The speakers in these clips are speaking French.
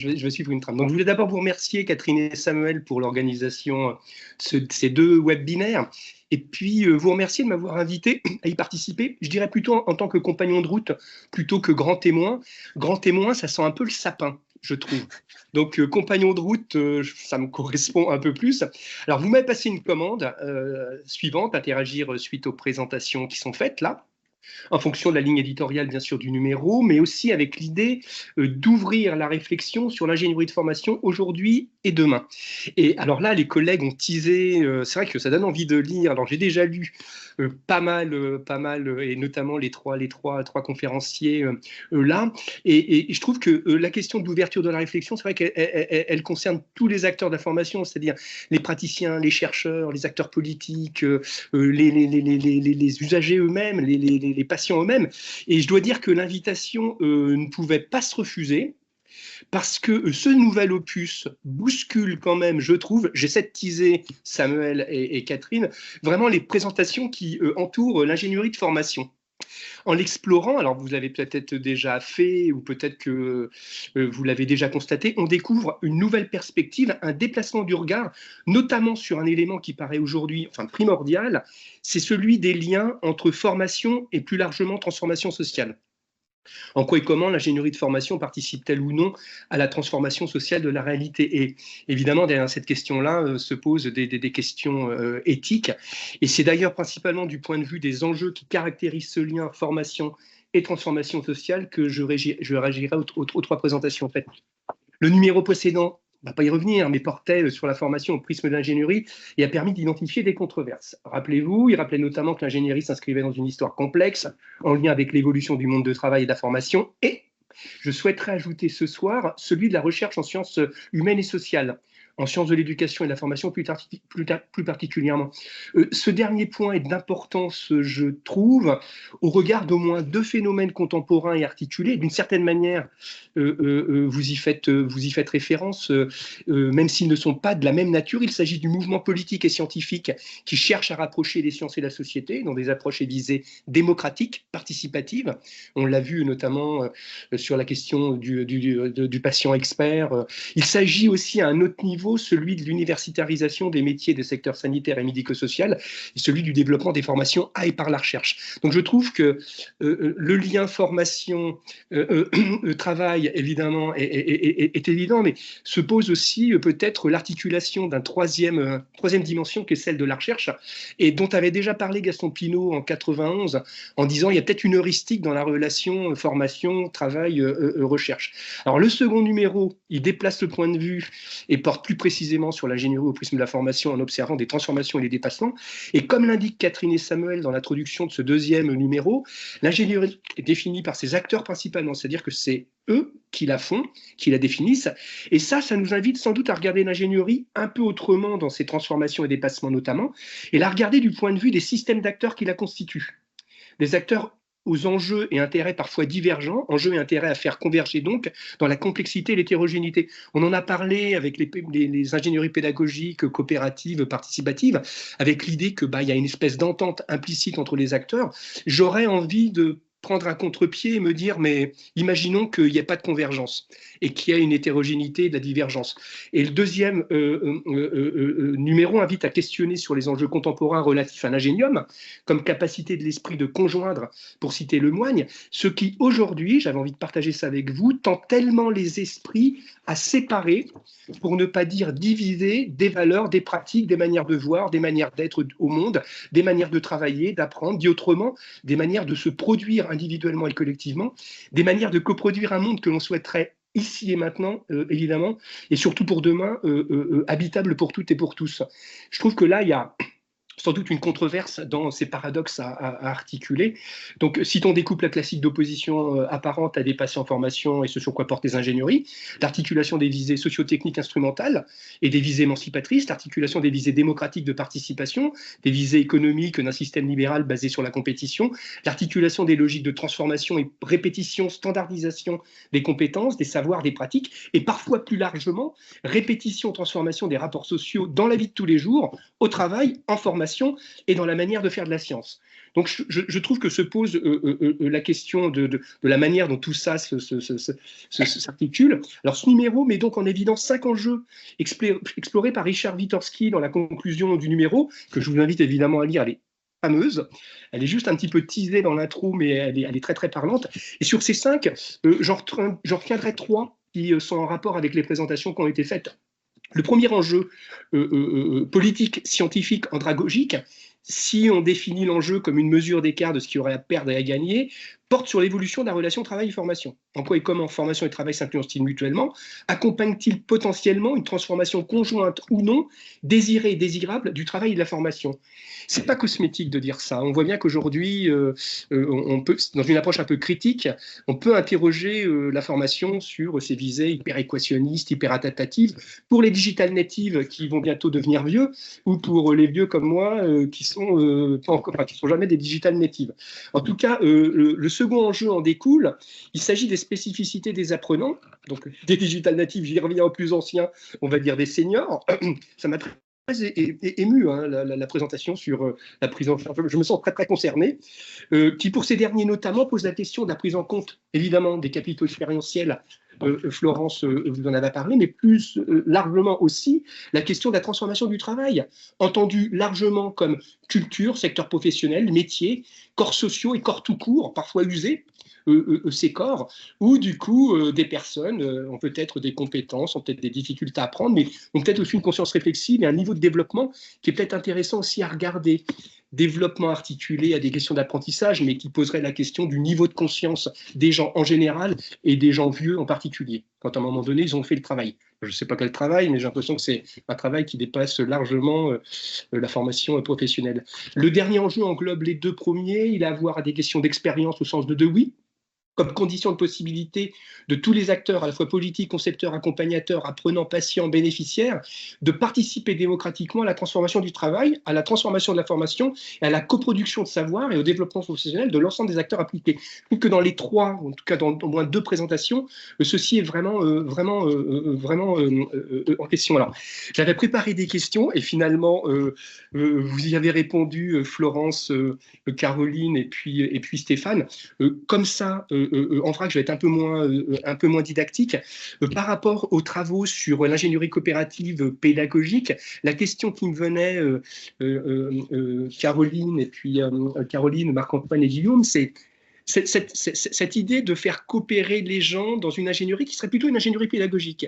je vais suivre une trame. Donc, je voulais d'abord vous remercier, Catherine et Samuel, pour l'organisation de ces deux webinaires. Et puis, vous remercier de m'avoir invité à y participer. Je dirais plutôt en tant que compagnon de route, plutôt que grand témoin. Grand témoin, ça sent un peu le sapin, je trouve. Donc, compagnon de route, ça me correspond un peu plus. Alors, vous m'avez passé une commande suivante, interagir suite aux présentations qui sont faites là, en fonction de la ligne éditoriale, bien sûr, du numéro, mais aussi avec l'idée d'ouvrir la réflexion sur l'ingénierie de formation aujourd'hui et demain. Et alors là, les collègues ont teasé, c'est vrai que ça donne envie de lire. Alors j'ai déjà lu pas mal, et notamment les trois conférenciers là. Et je trouve que la question de l'ouverture de la réflexion, c'est vrai qu'elle concerne tous les acteurs de la formation, c'est-à-dire les praticiens, les chercheurs, les acteurs politiques, les usagers eux-mêmes, les patients eux-mêmes. Et je dois dire que l'invitation ne pouvait pas se refuser, parce que ce nouvel opus bouscule quand même, je trouve, j'essaie de teaser Samuel et Catherine, vraiment les présentations qui entourent l'ingénierie de formation. En l'explorant, alors vous l'avez peut-être déjà fait ou peut-être que vous l'avez déjà constaté, on découvre une nouvelle perspective, un déplacement du regard, notamment sur un élément qui paraît aujourd'hui primordial, c'est celui des liens entre formation et plus largement transformation sociale. En quoi et comment l'ingénierie de formation participe-t-elle ou non à la transformation sociale de la réalité? Et évidemment, derrière cette question-là se posent des questions éthiques. Et c'est d'ailleurs principalement du point de vue des enjeux qui caractérisent ce lien formation et transformation sociale que je réagirai aux trois présentations faites. Le numéro précédent, on ne va pas y revenir, mais portait sur la formation au prisme de l'ingénierie et a permis d'identifier des controverses. Rappelez-vous, il rappelait notamment que l'ingénierie s'inscrivait dans une histoire complexe en lien avec l'évolution du monde de travail et de la formation. Et je souhaiterais ajouter ce soir celui de la recherche en sciences humaines et sociales, en sciences de l'éducation et de la formation plus particulièrement. Ce dernier point est d'importance, je trouve, au regard d'au moins deux phénomènes contemporains et articulés. D'une certaine manière, vous y faites référence, même s'ils ne sont pas de la même nature. Il s'agit du mouvement politique et scientifique qui cherche à rapprocher les sciences et la société dans des approches et visées démocratiques, participatives. On l'a vu notamment sur la question du patient expert. Il s'agit aussi à un autre niveau, celui de l'universitarisation des métiers des secteurs sanitaires et médico-social, et celui du développement des formations à et par la recherche. Donc je trouve que le lien formation-travail, évidemment, est évident, mais se pose aussi peut-être l'articulation d'une troisième dimension qui est celle de la recherche, et dont avait déjà parlé Gaston Pinault en 91, en disant il y a peut-être une heuristique dans la relation formation, travail, recherche. Alors le second numéro, il déplace le point de vue et porte plus précisément sur l'ingénierie au prisme de la formation en observant des transformations et des dépassements. Et comme l'indique Catherine et Samuel dans l'introduction de ce deuxième numéro, l'ingénierie est définie par ses acteurs principalement, c'est-à-dire que c'est eux qui la font, qui la définissent. Et ça nous invite sans doute à regarder l'ingénierie un peu autrement dans ses transformations et dépassements notamment, et la regarder du point de vue des systèmes d'acteurs qui la constituent. Des acteurs aux enjeux et intérêts parfois divergents, enjeux et intérêts à faire converger donc dans la complexité et l'hétérogénéité. On en a parlé avec les ingénieries pédagogiques, coopératives, participatives, avec l'idée que y a une espèce d'entente implicite entre les acteurs. J'aurais envie de prendre un contre-pied et me dire, mais imaginons qu'il n'y ait pas de convergence et qu'il y ait une hétérogénéité et de la divergence. Et le deuxième numéro invite à questionner sur les enjeux contemporains relatifs à l'ingénium, comme capacité de l'esprit de conjoindre, pour citer Lemoigne, ce qui aujourd'hui, j'avais envie de partager ça avec vous, tend tellement les esprits à séparer, pour ne pas dire diviser, des valeurs, des pratiques, des manières de voir, des manières d'être au monde, des manières de travailler, d'apprendre, dit autrement, des manières de se produire individuellement et collectivement, des manières de coproduire un monde que l'on souhaiterait ici et maintenant, évidemment, et surtout pour demain, habitable pour toutes et pour tous. Je trouve que là, il y a sans doute une controverse dans ces paradoxes à articuler. Donc, si on découpe la classique d'opposition apparente à des patients en formation et ce sur quoi portent les ingénieries, l'articulation des visées socio-techniques instrumentales et des visées émancipatrices, l'articulation des visées démocratiques de participation, des visées économiques d'un système libéral basé sur la compétition, l'articulation des logiques de transformation et répétition, standardisation des compétences, des savoirs, des pratiques, et parfois plus largement, répétition, transformation des rapports sociaux dans la vie de tous les jours, au travail, en formation, et dans la manière de faire de la science. Donc je trouve que se pose la question de la manière dont tout ça s'articule. Alors ce numéro met donc en évidence 5 enjeux explorés par Richard Witorsky dans la conclusion du numéro, que je vous invite évidemment à lire. Elle est fameuse. Elle est juste un petit peu teasée dans l'intro, mais elle est très très parlante. Et sur ces 5, j'en retiendrai 3 qui sont en rapport avec les présentations qui ont été faites. Le premier enjeu politique, scientifique, andragogique, si on définit l'enjeu comme une mesure d'écart de ce qu'il y aurait à perdre et à gagner, porte sur l'évolution de la relation travail-formation. En quoi et comment formation et travail s'influencent-ils mutuellement? Accompagnent-ils potentiellement une transformation conjointe ou non, désirée et désirable, du travail et de la formation? C'est pas cosmétique de dire ça. On voit bien qu'aujourd'hui, on peut, dans une approche un peu critique, on peut interroger la formation sur ses visées hyper équationnistes, hyper adaptatives, pour les digital natives qui vont bientôt devenir vieux, ou pour les vieux comme moi qui sont jamais des digital natives. En tout cas, le second enjeu en découle. Il s'agit des spécificités des apprenants, donc des digital natives, j'y reviens aux plus anciens, on va dire des seniors. Ça m'a très ému, hein, la présentation sur la prise en charge. Je me sens très très concerné, qui pour ces derniers notamment pose la question de la prise en compte, évidemment, des capitaux expérientiels. Florence, vous en avez parlé, mais plus largement aussi la question de la transformation du travail, entendue largement comme culture, secteur professionnel, métier, corps sociaux et corps tout court, parfois usés, ces corps, où du coup des personnes ont peut-être des compétences, ont peut-être des difficultés à apprendre, mais ont peut-être aussi une conscience réflexive et un niveau de développement qui est peut-être intéressant aussi à regarder. Développement articulé à des questions d'apprentissage, mais qui poserait la question du niveau de conscience des gens en général et des gens vieux en particulier, quand à un moment donné, ils ont fait le travail. Je ne sais pas quel travail, mais j'ai l'impression que c'est un travail qui dépasse largement la formation professionnelle. Le dernier enjeu englobe les 2 premiers. Il a à voir à des questions d'expérience au sens de oui, comme condition de possibilité de tous les acteurs, à la fois politiques, concepteurs, accompagnateurs, apprenants, patients, bénéficiaires, de participer démocratiquement à la transformation du travail, à la transformation de la formation, et à la coproduction de savoir et au développement professionnel de l'ensemble des acteurs impliqués. Je trouve que dans les 3, en tout cas dans au moins 2 présentations, ceci est vraiment en question. Alors, j'avais préparé des questions et finalement, vous y avez répondu, Florence, Caroline et puis Stéphane. Comme ça, en vrac, je vais être un peu moins didactique. Par rapport aux travaux sur l'ingénierie coopérative pédagogique, la question qui me venait, Caroline, et puis Caroline, Marc-Antoine et Guillaume, c'est cette idée de faire coopérer les gens dans une ingénierie qui serait plutôt une ingénierie pédagogique.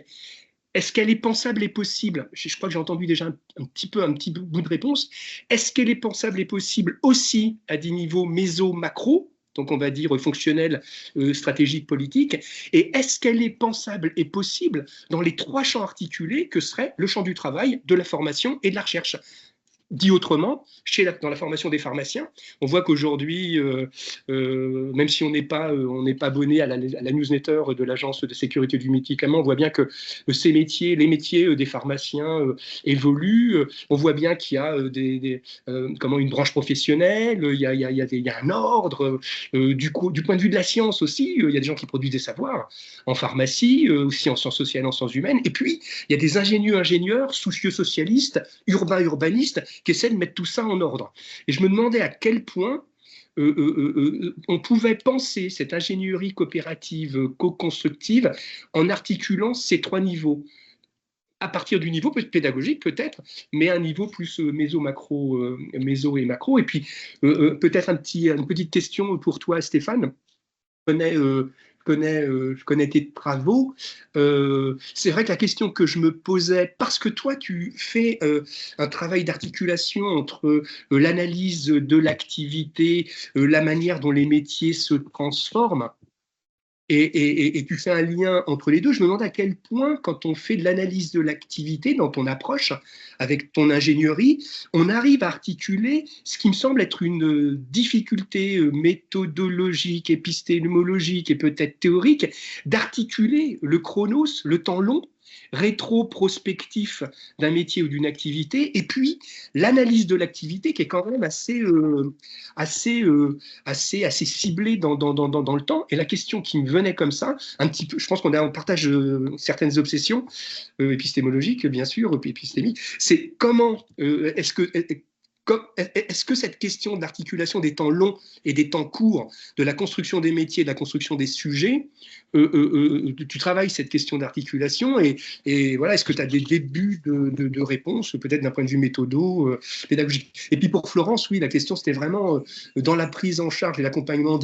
Est-ce qu'elle est pensable et possible? Je crois que j'ai entendu déjà un petit bout de réponse. Est-ce qu'elle est pensable et possible aussi à des niveaux méso-macro, donc on va dire fonctionnel, stratégique, politique, et est-ce qu'elle est pensable et possible dans les 3 champs articulés que seraient le champ du travail, de la formation et de la recherche? Dit autrement, dans la formation des pharmaciens, on voit qu'aujourd'hui, même si on n'est pas abonné à la newsletter de l'Agence de sécurité du médicament, on voit bien que les métiers des pharmaciens évoluent. On voit bien qu'il y a une branche professionnelle, il y a un ordre. Du point de vue de la science aussi, il y a des gens qui produisent des savoirs en pharmacie, aussi en sciences sociales, en sciences humaines. Et puis, il y a des ingénieurs, soucieux socialistes, urbanistes, qui essaie de mettre tout ça en ordre. Et je me demandais à quel point on pouvait penser cette ingénierie coopérative co-constructive en articulant ces 3 niveaux. À partir du niveau pédagogique peut-être, mais un niveau plus méso-macro, méso et macro. Et puis peut-être une petite question pour toi, Stéphane. Je connais tes travaux. C'est vrai que la question que je me posais, parce que toi, tu fais un travail d'articulation entre l'analyse de l'activité, la manière dont les métiers se transforment, et tu fais un lien entre les deux. Je me demande à quel point, quand on fait de l'analyse de l'activité dans ton approche, avec ton ingénierie, on arrive à articuler ce qui me semble être une difficulté méthodologique, épistémologique et peut-être théorique, d'articuler le chronos, le temps long, rétro-prospectif d'un métier ou d'une activité, et puis l'analyse de l'activité qui est quand même assez ciblée dans le temps. Et la question qui me venait comme ça, un petit peu, je pense qu'on partage certaines obsessions épistémologiques, bien sûr, épistémiques, c'est comment est-ce que Est-ce que cette question de l'articulation des temps longs et des temps courts, de la construction des métiers, de la construction des sujets, tu travailles cette question d'articulation et voilà, est-ce que tu as des débuts de réponses, peut-être d'un point de vue pédagogique. Et puis pour Florence, oui, la question c'était vraiment dans la prise en charge et l'accompagnement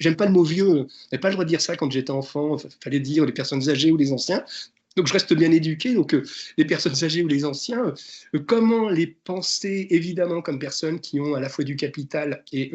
j'aime pas le mot vieux, j'avais pas le droit de dire ça quand j'étais enfant, il fallait dire les personnes âgées ou les anciens. Donc je reste bien éduqué, donc les personnes âgées ou les anciens, comment les penser évidemment comme personnes qui ont à la fois du capital et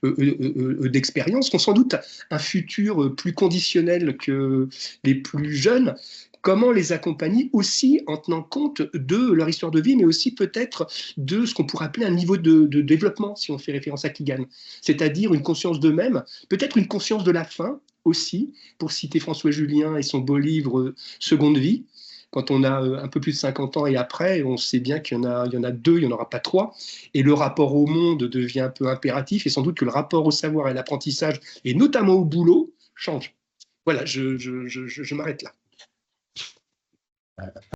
d'expérience, qui ont sans doute un futur plus conditionnel que les plus jeunes, comment les accompagner aussi en tenant compte de leur histoire de vie, mais aussi peut-être de ce qu'on pourrait appeler un niveau de développement, si on fait référence à Keegan, c'est-à-dire une conscience d'eux-mêmes, peut-être une conscience de la fin, aussi, pour citer François Julien et son beau livre Seconde vie. Quand on a un peu plus de 50 ans et après, on sait bien qu'il y en a deux, il n'y en aura pas trois. Et le rapport au monde devient un peu impératif et sans doute que le rapport au savoir et à l'apprentissage, et notamment au boulot, change. Voilà, je m'arrête là.